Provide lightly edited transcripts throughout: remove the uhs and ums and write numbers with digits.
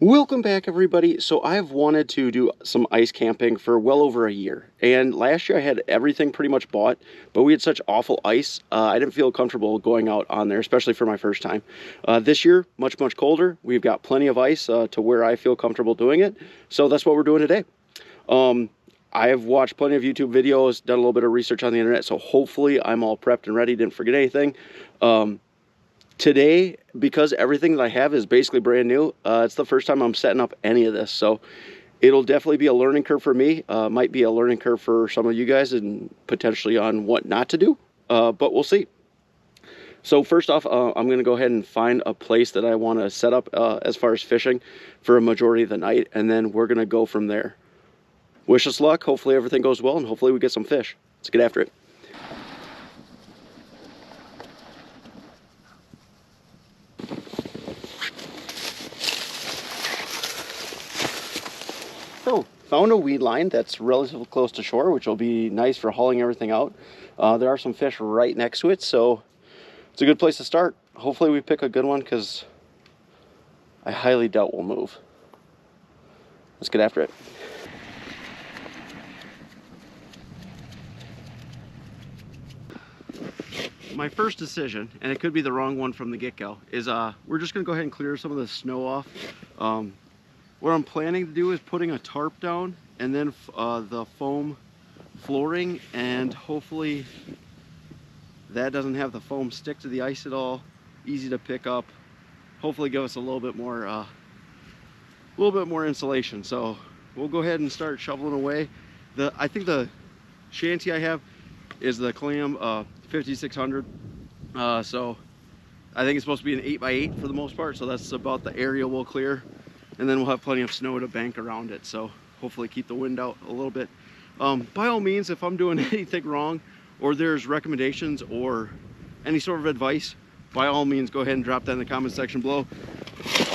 Welcome back, everybody. So I've wanted to do some ice camping for well over a year, and last year I had everything pretty much bought, but we had such awful ice, I didn't feel comfortable going out on there, especially for my first time. This year, much colder. We've got plenty of ice to where I feel comfortable doing it, so that's what we're doing today. I have watched plenty of YouTube videos, done a little bit of research on the internet, so hopefully I'm all prepped and ready, didn't forget anything. Today, because everything that I have is basically brand new, it's the first time I'm setting up any of this, so it'll definitely be a learning curve for me. Might be a learning curve for some of you guys and potentially on what not to do, but we'll see. So first off, I'm going to go ahead and find a place that I want to set up as far as fishing for a majority of the night, and then we're going to go from there. Wish us luck. Hopefully everything goes well, and hopefully we get some fish. Let's get after it. So, found a weed line that's relatively close to shore, which will be nice for hauling everything out. There are some fish right next to it, so it's a good place to start. Hopefully we pick a good one, because I highly doubt we'll move. Let's get after it. My first decision, and it could be the wrong one from the get-go, is we're just going to go ahead and clear some of the snow off. What I'm planning to do is putting a tarp down and then the foam flooring, and hopefully that doesn't have the foam stick to the ice at all. Easy to pick up. Hopefully give us a little bit more insulation. So we'll go ahead and start shoveling away. I think the shanty I have is the Clam 5600. So I think it's supposed to be an 8x8 for the most part. So that's about the area we'll clear. And then we'll have plenty of snow to bank around it, so hopefully keep the wind out a little bit. By all means, if I'm doing anything wrong, or there's recommendations or any sort of advice, by all means go ahead and drop that in the comment section below.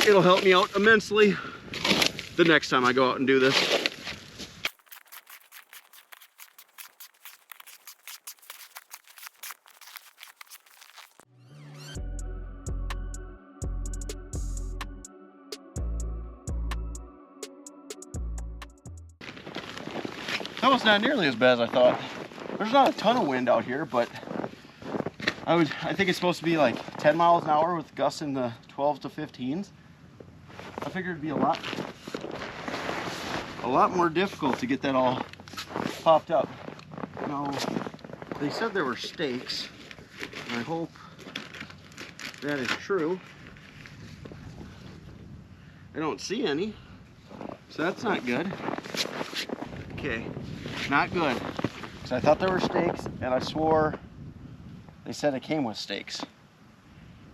It'll help me out immensely the next time I go out and do this. That was not nearly as bad as I thought. There's not a ton of wind out here, but I think it's supposed to be like 10 miles an hour with gusts in the 12 to 15s. I figured it'd be a lot more difficult to get that all popped up. Now, they said there were stakes, and I hope that is true. I don't see any, so that's not good. Okay, not good. So I thought there were stakes, and I swore they said it came with stakes.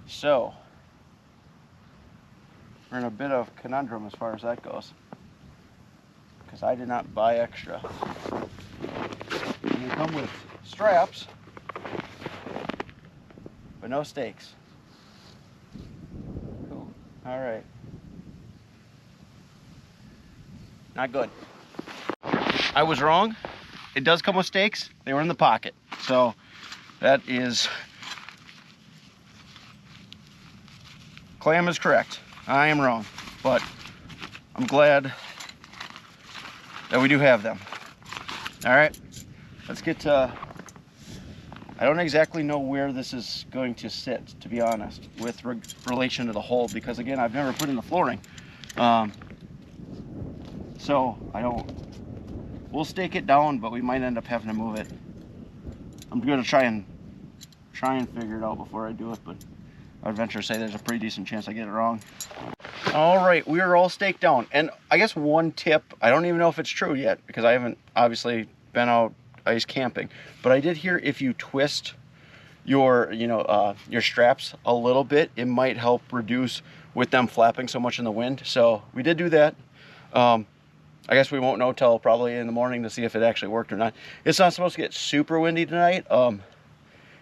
So we're in a bit of conundrum as far as that goes, because I did not buy extra. And they come with straps, but no stakes. Cool. All right. Not good. I was wrong. It does come with stakes. They were in the pocket. So that is, Clam is correct. I am wrong, but I'm glad that we do have them. All right, let's get to, I don't exactly know where this is going to sit, to be honest, with relation to the hole, because again, I've never put in the flooring. So we'll stake it down, but we might end up having to move it. I'm going to try and figure it out before I do it, but I would venture to say there's a pretty decent chance I get it wrong. All right, we are all staked down. And I guess one tip, I don't even know if it's true yet, because I haven't obviously been out ice camping, but I did hear if you twist your straps a little bit, it might help reduce with them flapping so much in the wind. So we did do that. I guess we won't know till probably in the morning to see if it actually worked or not. It's not supposed to get super windy tonight.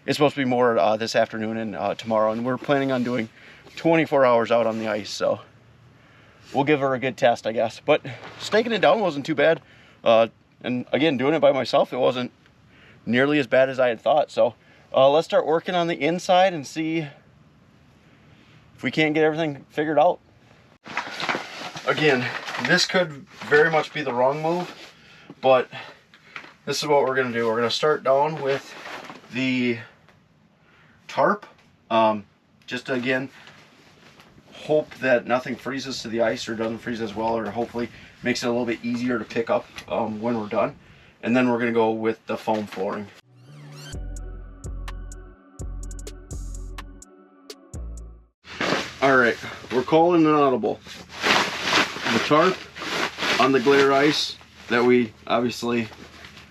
It's supposed to be more this afternoon and tomorrow, and we're planning on doing 24 hours out on the ice, so we'll give her a good test, I guess. But staking it down wasn't too bad. And again, doing it by myself, it wasn't nearly as bad as I had thought. So let's start working on the inside and see if we can't get everything figured out. again, this could very much be the wrong move, but this is what we're going to do. We're going to start down with the tarp. Just to, again, hope that nothing freezes to the ice or doesn't freeze as well, or hopefully makes it a little bit easier to pick up when we're done. And then we're going to go with the foam flooring. Alright, we're calling an audible. The tarp on the glare ice that we obviously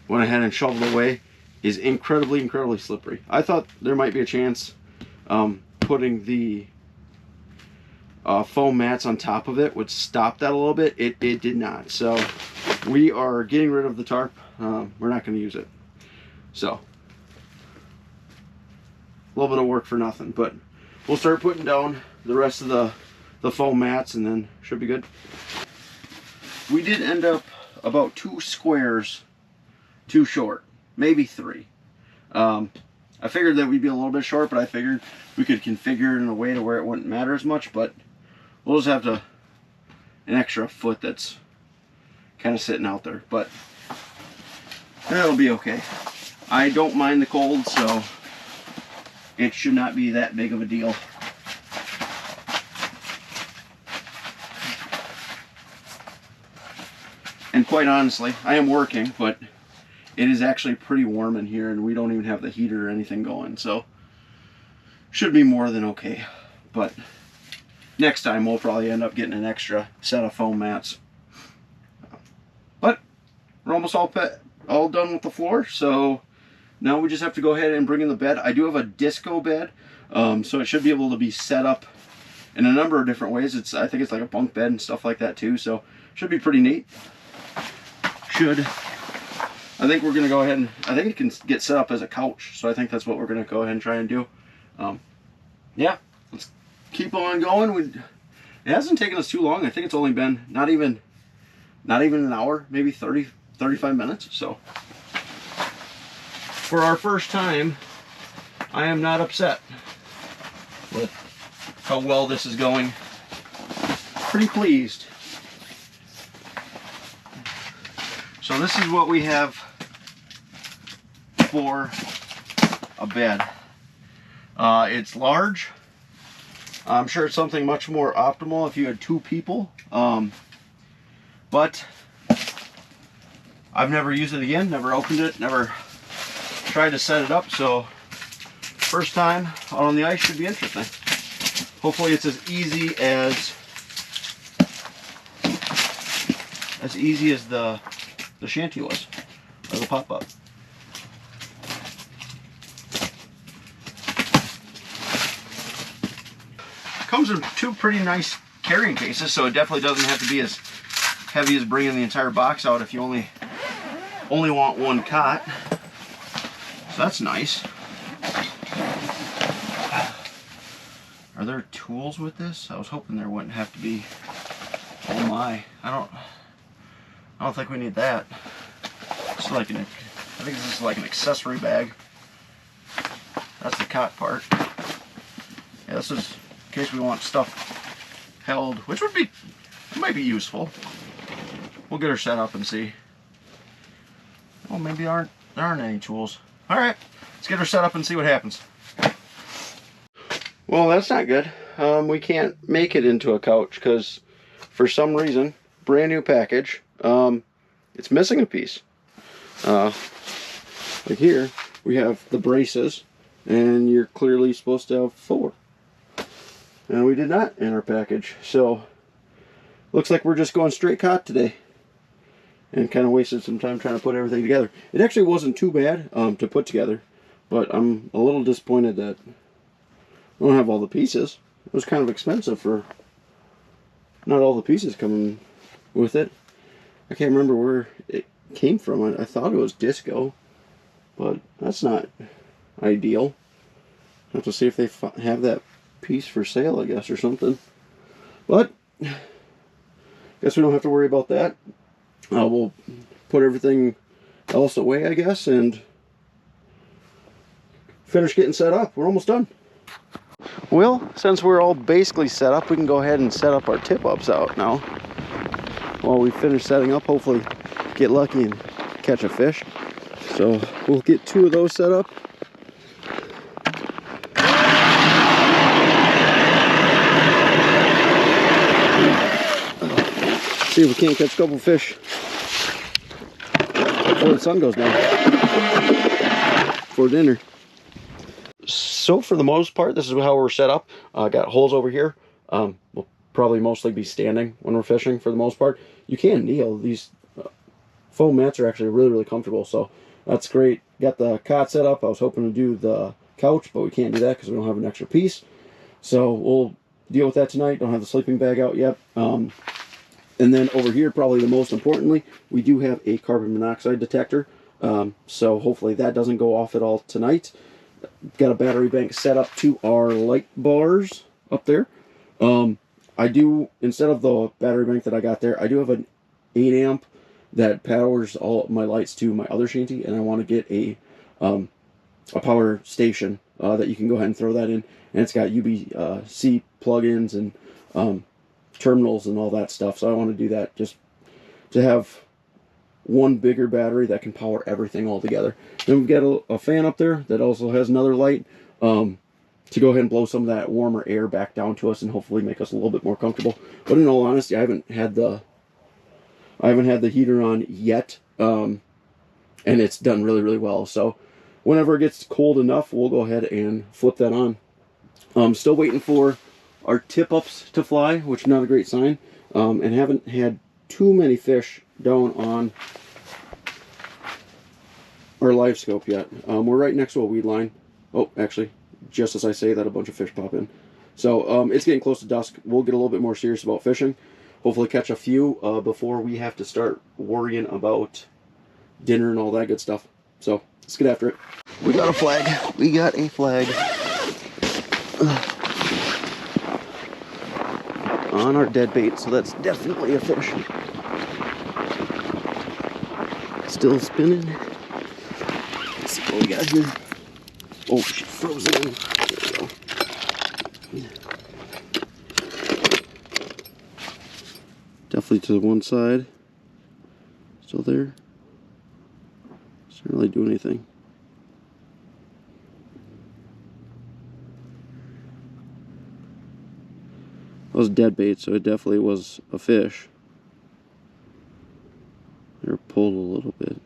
went ahead and shoveled away is incredibly slippery. I thought there might be a chance putting the foam mats on top of it would stop that a little bit. It did not. So we are getting rid of the tarp. We're not going to use it. So a little bit of work for nothing, but we'll start putting down the rest of the foam mats and then should be good. We did end up about 2 squares too short, maybe 3. I figured that we'd be a little bit short, but I figured we could configure it in a way to where it wouldn't matter as much, but we'll just have an extra foot that's kind of sitting out there, but that'll be okay. I don't mind the cold, so it should not be that big of a deal. And quite honestly, I am working, but it is actually pretty warm in here and we don't even have the heater or anything going, so should be more than okay. But next time we'll probably end up getting an extra set of foam mats. But we're almost all done with the floor, so now we just have to go ahead and bring in the bed. I do have a disco bed, so it should be able to be set up in a number of different ways. I think it's like a bunk bed and stuff like that too, so should be pretty neat. I think we're going to go ahead and, I think it can get set up as a couch, so I think that's what we're going to go ahead and try and do. Yeah, let's keep on going. It hasn't taken us too long. I think it's only been not even an hour, maybe 35 minutes. So for our first time, I am not upset with how well this is going. Pretty pleased. So this is what we have for a bed. It's large. I'm sure it's something much more optimal if you had 2 people. But I've never used it again, never opened it, never tried to set it up. So first time out on the ice should be interesting. Hopefully it's as easy as the shanty was, or the pop-up. Comes in 2 pretty nice carrying cases, so it definitely doesn't have to be as heavy as bringing the entire box out if you only want 1 cot. So that's nice. Are there tools with this? I was hoping there wouldn't have to be. Oh my, I don't think we need that. It's like I think this is like an accessory bag. That's the cot part. Yeah, this is in case we want stuff held, which it might be useful. We'll get her set up and see. Oh, maybe there aren't any tools. All right, let's get her set up and see what happens. Well, that's not good. We can't make it into a couch because for some reason, brand new package, it's missing a piece. Like here, we have the braces, and you're clearly supposed to have 4. And we did not in our package. So, looks like we're just going straight cot today. And kind of wasted some time trying to put everything together. It actually wasn't too bad to put together, but I'm a little disappointed that I don't have all the pieces. It was kind of expensive for not all the pieces coming with it. I can't remember where it came from. I thought it was disco, but that's not ideal. I have to see if they have that piece for sale, I guess, or something. But guess we don't have to worry about that. We'll put everything else away, I guess, and finish getting set up. We're almost done. Well, since we're all basically set up, we can go ahead and set up our tip-ups out now. while we finish setting up. Hopefully get lucky and catch a fish. So we'll get 2 of those set up. See if we can't catch a couple fish before the sun goes down for dinner. So for the most part, this is how we're set up. Got holes over here. We'll probably mostly be standing when we're fishing for the most part. You can kneel. These foam mats are actually really comfortable, so that's great. Got the cot set up. I was hoping to do the couch, but we can't do that because we don't have an extra piece. So we'll deal with that tonight. Don't have the sleeping bag out yet. And then over here, probably the most importantly, we do have a carbon monoxide detector. So hopefully that doesn't go off at all tonight. Got a battery bank set up to our light bars up there. I do, instead of the battery bank that I got there, I do have an 8 amp that powers all my lights to my other shanty, and I want to get a power station that you can go ahead and throw that in. And it's got USB-C plugins and terminals and all that stuff, so I want to do that just to have one bigger battery that can power everything all together. Then we've got a fan up there that also has another light to go ahead and blow some of that warmer air back down to us and hopefully make us a little bit more comfortable. But in all honesty, I haven't had the heater on yet, and it's done really well. So whenever it gets cold enough, we'll go ahead and flip that on. I'm still waiting for our tip-ups to fly, which is not a great sign, and haven't had too many fish down on our live scope yet. We're right next to a weed line. Oh, actually, just as I say that, a bunch of fish pop in. So it's getting close to dusk. We'll get a little bit more serious about fishing. Hopefully catch a few before we have to start worrying about dinner and all that good stuff. So let's get after it. We got a flag. We got a flag. On our dead bait, so that's definitely a fish. Still spinning. Let's see what we got here. Oh, she froze it in. There we go. Definitely to the one side. Still there. Doesn't really do anything. That was dead bait, so it definitely was a fish. They're pulled a little bit.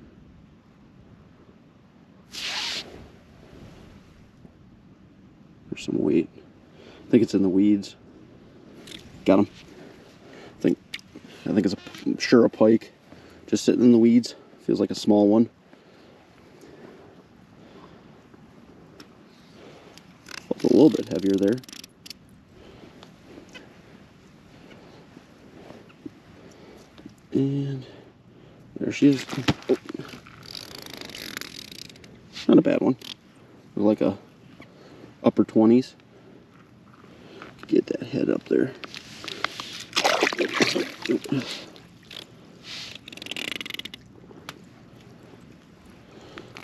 There's some weight. I think it's in the weeds. Got him. I think it's sure a pike, just sitting in the weeds. Feels like a small one. Felt a little bit heavier there. And there she is. Oh. Not a bad one. Like a upper 20s. Get that head up there.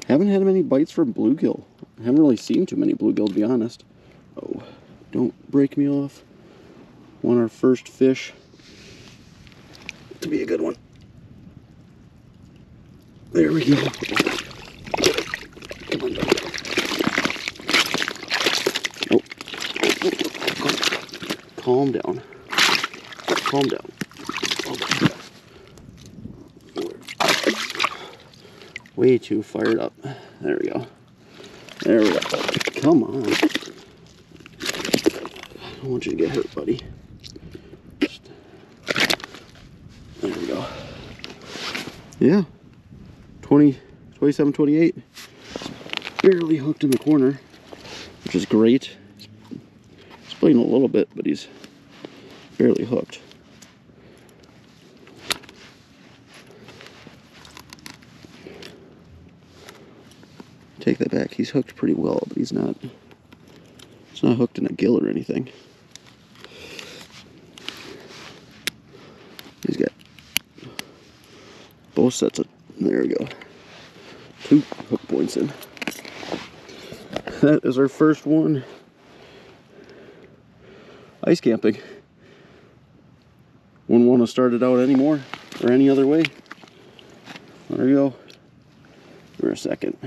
Haven't had many bites from bluegill. I haven't really seen too many bluegill, to be honest. Oh, don't break me off. Want our first fish to be a good one. There we go. Come on, dog. Oh. Calm down. Calm down. Way too fired up. There we go. There we go. Come on. I don't want you to get hurt, buddy. There we go. Yeah. 27, 28. Barely hooked in the corner, which is great. He's playing a little bit, but he's barely hooked. Take that back. He's hooked pretty well, but he's not hooked in a gill or anything. He's got both sets of, there we go, 2 hook points in. That is our first one. Ice camping. Wouldn't want to start it out anymore. or any other way. Let her go. For a second.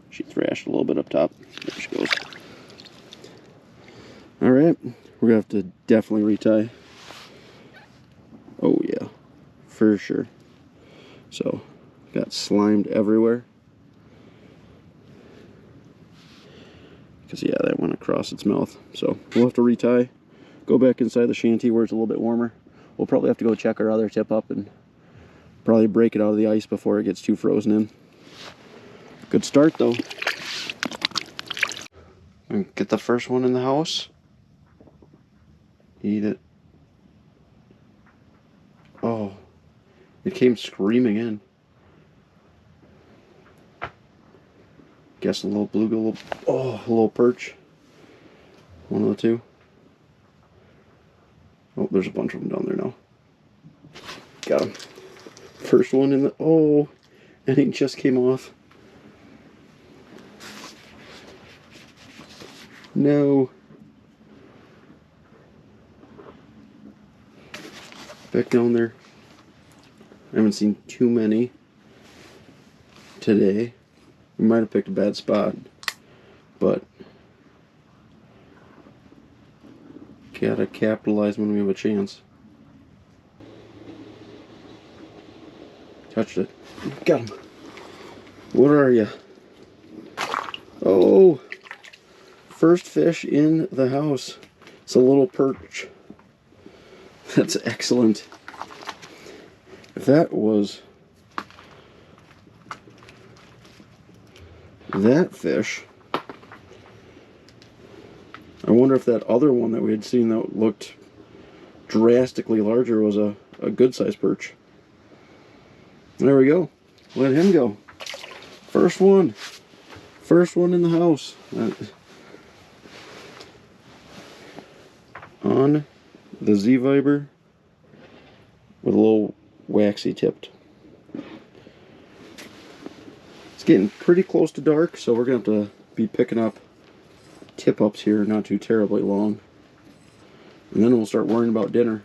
She thrashed a little bit up top. There she goes. Alright, we're gonna have to definitely retie. Oh yeah, for sure. So, got slimed everywhere. Because yeah, that went across its mouth. So, we'll have to retie. Go back inside the shanty where it's a little bit warmer. We'll probably have to go check our other tip up and probably break it out of the ice before it gets too frozen in. Good start though. And get the first one in the house. Eat it. Oh, it came screaming in. Guess a little bluegill, oh, a little perch. One of the two. Oh, there's a bunch of them down there now. Got him. First one in the, oh, and he just came off. No. Back down there. I haven't seen too many today. We might have picked a bad spot, but gotta capitalize when we have a chance. Touched it. Got him. What are you? Oh, first fish in the house. It's a little perch. That's excellent. That was that fish. I wonder if that other one that we had seen that looked drastically larger was a good sized perch. There we go. Let him go. First one. First one in the house. On the Z-Viber with a little waxy tipped. It's getting pretty close to dark, so we're going to have to be picking up tip-ups here not too terribly long. And then we'll start worrying about dinner.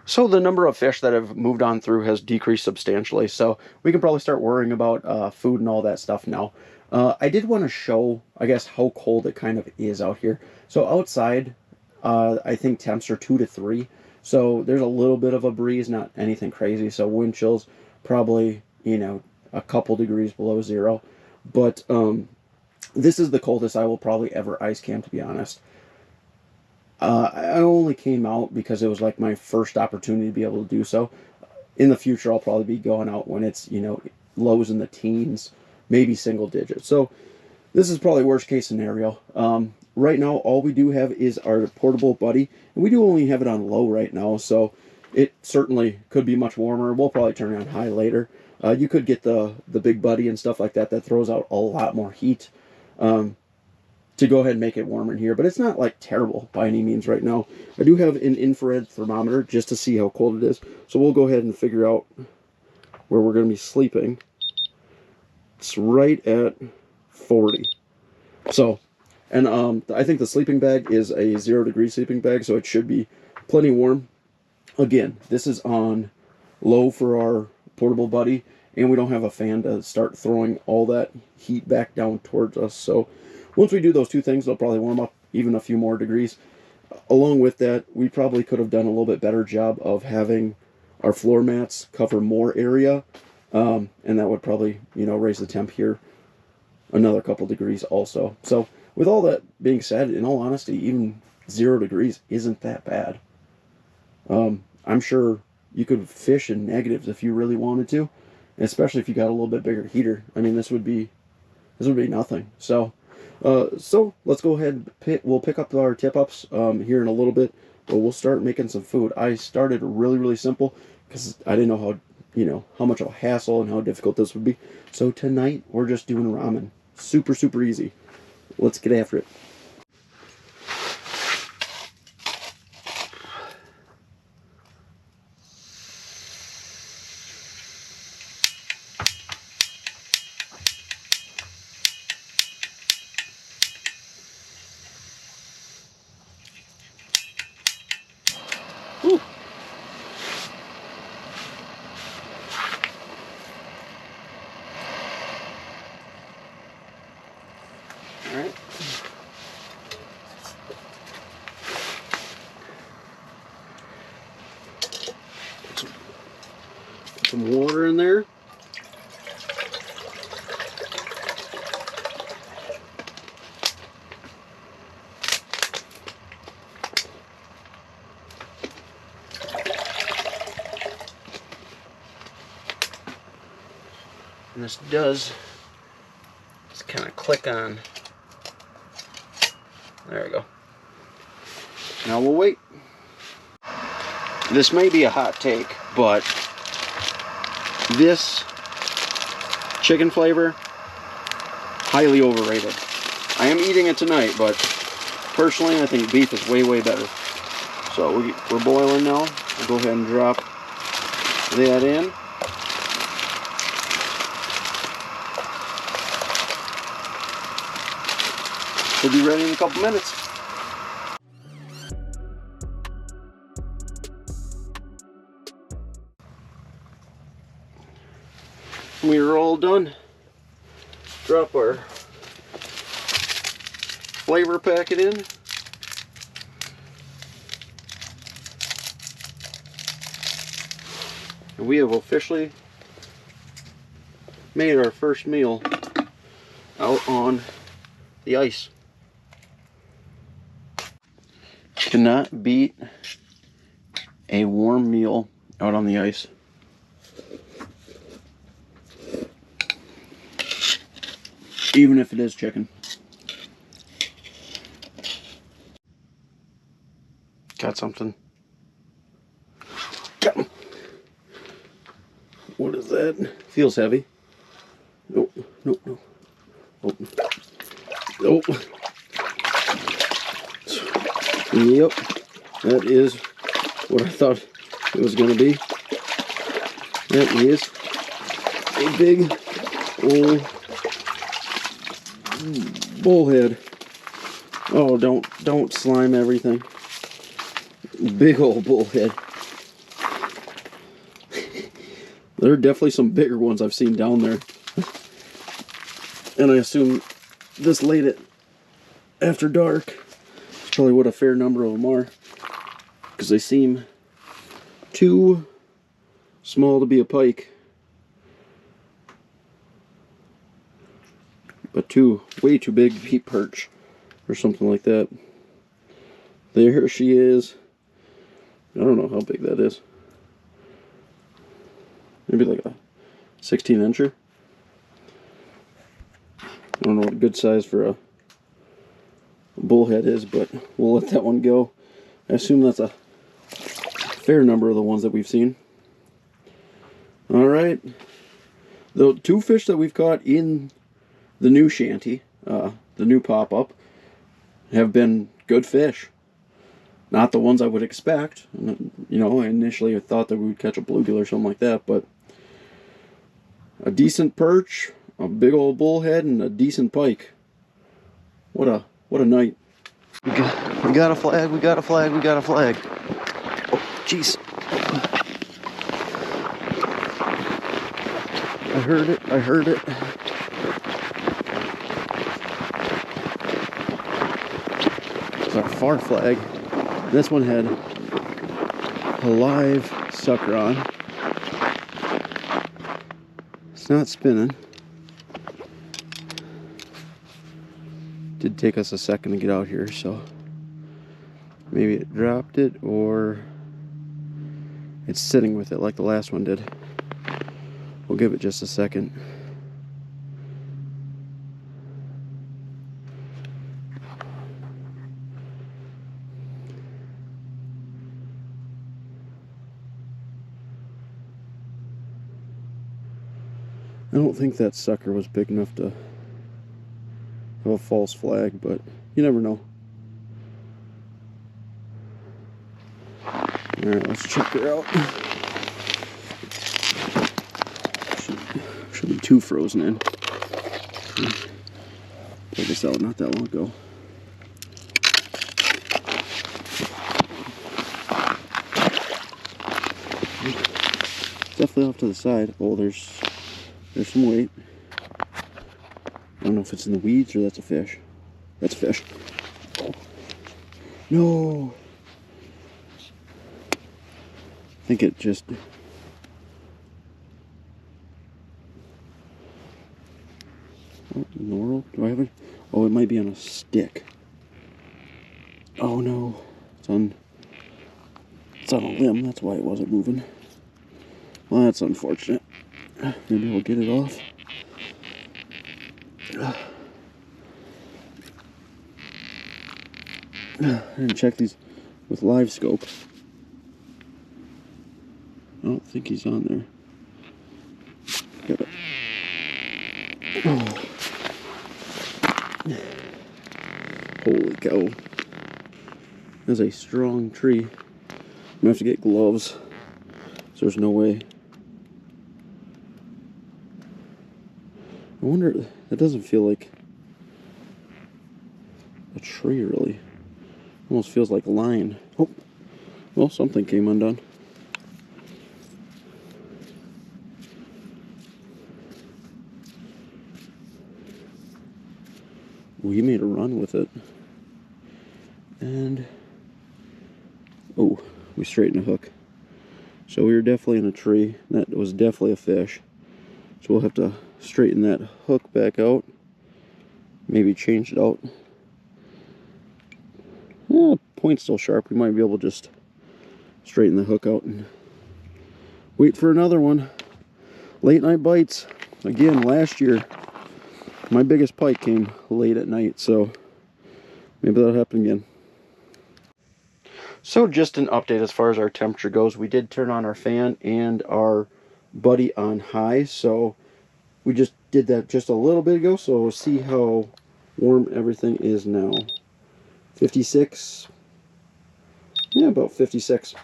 So the number of fish that have moved on through has decreased substantially, so we can probably start worrying about food and all that stuff now. I did want to show, I guess, how cold it kind of is out here. So outside, I think temps are 2 to 3. So there's a little bit of a breeze, not anything crazy. So wind chills probably, you know, a couple degrees below 0. But this is the coldest I will probably ever ice camp, to be honest. I only came out because it was like my first opportunity to be able to do so. In the future, I'll probably be going out when it's, you know, lows in the teens, maybe single digits. So this is probably worst case scenario. Right now, all we do have is our portable buddy, and we do only have it on low right now, so it certainly could be much warmer. We'll probably turn it on high later. You could get the big buddy and stuff like that that throws out a lot more heat to go ahead and make it warmer in here, but it's not like terrible by any means right now. I do have an infrared thermometer just to see how cold it is, so we'll go ahead and figure out where we're going to be sleeping. It's right at 40. So, and I think the sleeping bag is a 0 degree sleeping bag, so it should be plenty warm. Again, this is on low for our portable buddy, and we don't have a fan to start throwing all that heat back down towards us. So once we do those two things, they'll probably warm up even a few more degrees. Along with that, we probably could have done a little bit better job of having our floor mats cover more area, and that would probably, you know, raise the temp here another couple degrees also. So with all that being said, in all honesty, even 0 degrees isn't that bad. I'm sure you could fish in negatives if you really wanted to, especially if you got a little bit bigger heater. I mean, this would be nothing. So let's go ahead and we'll pick up our tip-ups here in a little bit, but we'll start making some food. I started really simple because I didn't know how, you know, how much of a hassle and how difficult this would be. So tonight we're just doing ramen. Super easy. Let's get after it. Whew. some water in there. And this does just kind of click on. There we go. Now we'll wait. This may be a hot take, but this chicken flavor, highly overrated. I am eating it tonight, but personally I think beef is way, way better. So we're boiling now. I'll go ahead and drop that in. We'll be ready in a couple minutes. We are all done. Drop our flavor packet in. And we have officially made our first meal out on the ice. Cannot beat a warm meal out on the ice. Even if it is chicken. Got something. Got him. What is that? Feels heavy. Nope, nope, nope. Oh. Nope. Yep, that is what I thought it was going to be. That is a big old bullhead. Oh, don't slime everything. Big old bullhead. There are definitely some bigger ones I've seen down there. And I assume this late at after dark, probably what a fair number of them are, because they seem too small to be a pike, but way too big to be perch or something like that. There she is. I don't know how big that is. Maybe like a 16-incher. I don't know what a good size for a bullhead is, but we'll let that one go. I assume that's a fair number of the ones that we've seen. Alright, the two fish that we've caught in the new shanty, the new pop-up, have been good fish. Not the ones I would expect. You know, I initially thought that we would catch a bluegill or something like that, but a decent perch, a big old bullhead, and a decent pike. What a night. We got a flag, we got a flag, we got a flag. Oh, jeez. I heard it, I heard it. It's our far flag. This one had a live sucker on. It's not spinning. Did take us a second to get out here, so maybe it dropped it or it's sitting with it like the last one did. We'll give it just a second. I don't think that sucker was big enough to have a false flag, but you never know. Alright, let's check her out. Should be two frozen in. Pulled this out not that long ago. Definitely off to the side. Oh, there's some weight. I don't know if it's in the weeds or that's a fish. That's a fish. Oh. No. I think it just Do I have it? Oh, it might be on a stick. Oh no, it's on a limb. That's why it wasn't moving. Well, that's unfortunate. Maybe we'll get it off. I didn't check these with live scope. I don't think he's on there. Got it. Oh. Holy cow. That's a strong tree. I'm gonna have to get gloves, so there's no way. I wonder, that doesn't feel like a tree really. Almost feels like line. Oh, well, something came undone. Well, he made a run with it. And, oh, we straightened a hook. So we were definitely in a tree. That was definitely a fish. So we'll have to straighten that hook back out. Maybe change it out. Yeah, point's still sharp. We might be able to just straighten the hook out and wait for another one. Late night bites. Again, last year, my biggest pike came late at night, so maybe that'll happen again. So just an update as far as our temperature goes. We did turn on our fan and our buddy on high, so we just did that just a little bit ago, so we'll see how warm everything is now. 56, yeah, about 56,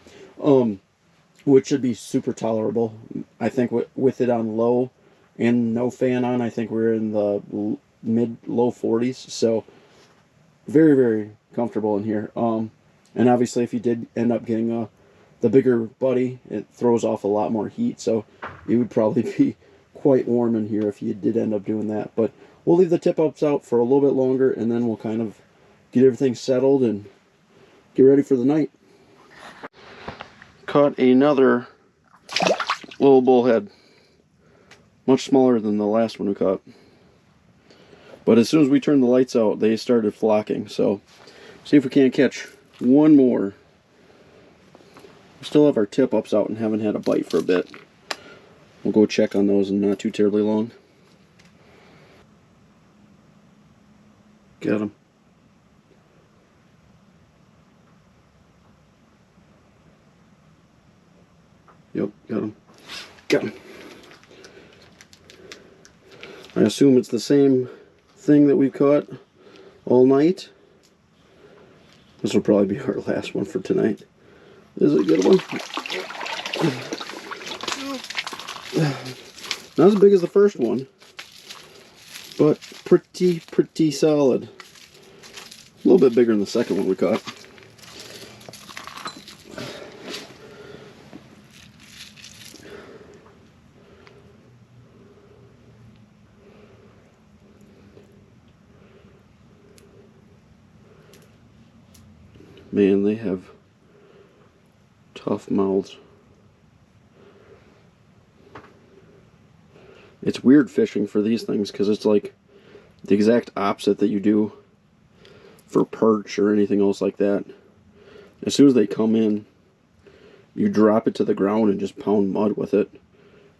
which should be super tolerable. I think with it on low and no fan on, I think we're in the mid-low 40s, so very, very comfortable in here. And obviously if you did end up getting the bigger buddy, it throws off a lot more heat, so it would probably be quite warm in here if you did end up doing that. But we'll leave the tip-ups out for a little bit longer, and then we'll kind of get everything settled and get ready for the night. Caught another little bullhead. Much smaller than the last one we caught. But as soon as we turned the lights out, they started flocking. So, see if we can't catch one more. We still have our tip-ups out and haven't had a bite for a bit. We'll go check on those in not too terribly long. Got him. Yep, got him. Got him. I assume it's the same thing that we've caught all night. This will probably be our last one for tonight. This is a good one. Not as big as the first one, but pretty solid. A little bit bigger than the second one we caught. Man, they have tough mouths. It's weird fishing for these things because it's like the exact opposite that you do for perch or anything else like that. As soon as they come in, you drop it to the ground and just pound mud with it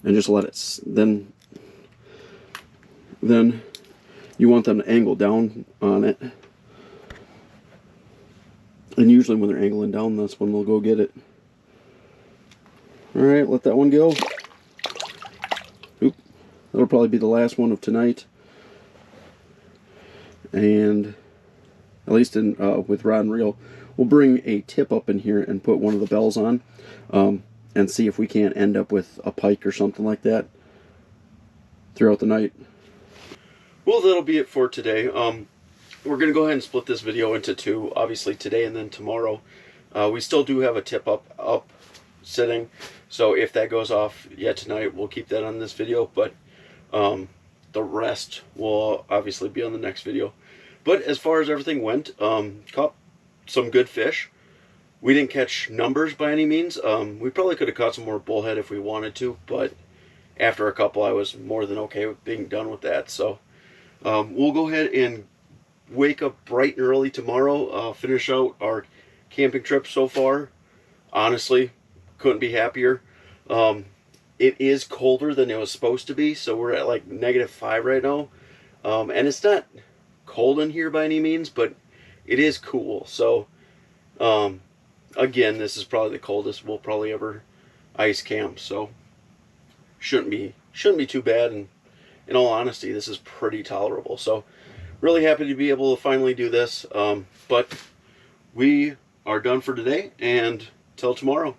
and just let it, then you want them to angle down on it. And usually when they're angling down, that's when they'll go get it. Alright, let that one go. Oop. That'll probably be the last one of tonight. And at least in with rod and reel, we'll bring a tip up in here and put one of the bells on and see if we can't end up with a pike or something like that throughout the night. Well, that'll be it for today. We're going to go ahead and split this video into two, obviously today and then tomorrow. We still do have a tip up sitting, so if that goes off yet tonight, we'll keep that on this video, but the rest will obviously be on the next video. But as far as everything went, caught some good fish. We didn't catch numbers by any means. We probably could have caught some more bullhead if we wanted to, but after a couple I was more than okay with being done with that. So We'll go ahead and wake up bright and early tomorrow, finish out our camping trip so far. Honestly, couldn't be happier. It is colder than it was supposed to be, so we're at like -5 right now. And it's not cold in here by any means, but it is cool. So, again, this is probably the coldest we'll probably ever ice camp. So, shouldn't be too bad. And in all honesty, this is pretty tolerable. So, really happy to be able to finally do this. But we are done for today, and till tomorrow.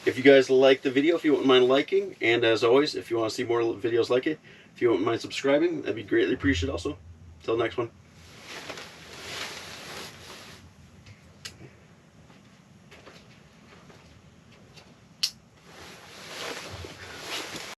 If you guys like the video, if you wouldn't mind liking, and as always, if you want to see more videos like it, if you wouldn't mind subscribing, that'd be greatly appreciated also. Till next one.